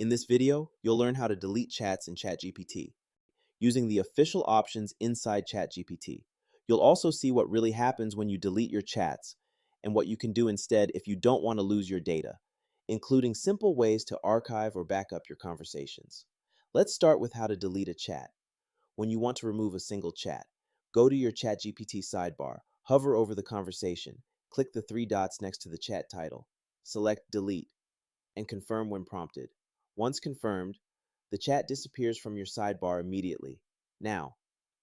In this video, you'll learn how to delete chats in ChatGPT using the official options inside ChatGPT. You'll also see what really happens when you delete your chats and what you can do instead if you don't want to lose your data, including simple ways to archive or back up your conversations. Let's start with how to delete a chat. When you want to remove a single chat, go to your ChatGPT sidebar, hover over the conversation, click the three dots next to the chat title, select Delete, and confirm when prompted. Once confirmed, the chat disappears from your sidebar immediately. Now,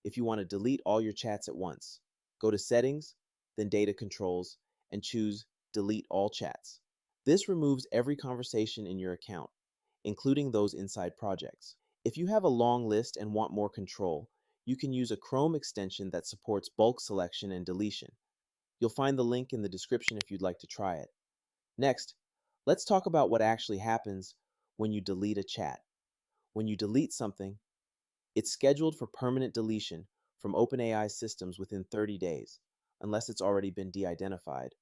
if you want to delete all your chats at once, go to Settings, then Data Controls, and choose Delete All Chats. This removes every conversation in your account, including those inside projects. If you have a long list and want more control, you can use a Chrome extension that supports bulk selection and deletion. You'll find the link in the description if you'd like to try it. Next, let's talk about what actually happens when you delete a chat. When you delete something, it's scheduled for permanent deletion from OpenAI's systems within 30 days, unless it's already been de-identified,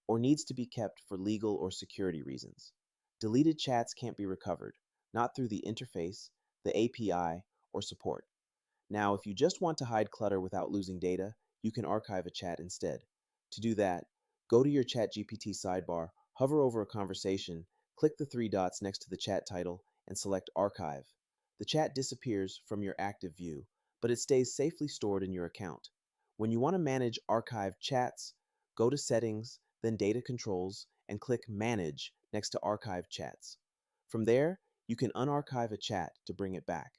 or needs to be kept for legal or security reasons. Deleted chats can't be recovered, not through the interface, the API, or support. Now, if you just want to hide clutter without losing data, you can archive a chat instead. To do that, go to your ChatGPT sidebar, hover over a conversation, click the three dots next to the chat title, and select Archive. The chat disappears from your active view, but it stays safely stored in your account. When you want to manage archived chats, go to Settings, then Data Controls, and click Manage next to Archived Chats. From there, you can unarchive a chat to bring it back,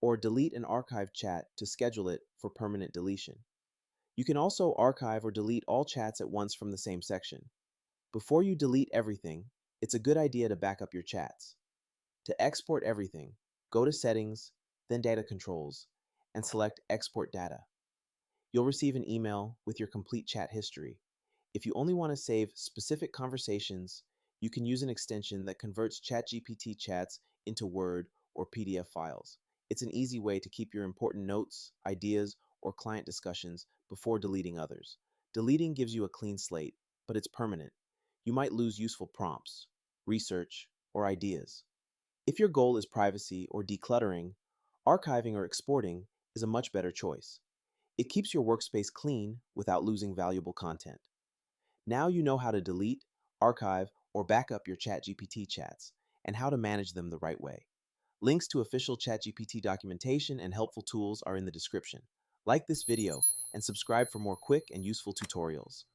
or delete an archived chat to schedule it for permanent deletion. You can also archive or delete all chats at once from the same section. Before you delete everything, it's a good idea to back up your chats. To export everything, go to Settings, then Data Controls, and select Export Data. You'll receive an email with your complete chat history. If you only want to save specific conversations, you can use an extension that converts ChatGPT chats into Word or PDF files. It's an easy way to keep your important notes, ideas, or client discussions before deleting others. Deleting gives you a clean slate, but it's permanent. You might lose useful prompts, research, or ideas. If your goal is privacy or decluttering, archiving or exporting is a much better choice. It keeps your workspace clean without losing valuable content. Now you know how to delete, archive, or back up your ChatGPT chats, and how to manage them the right way. Links to official ChatGPT documentation and helpful tools are in the description. Like this video and subscribe for more quick and useful tutorials.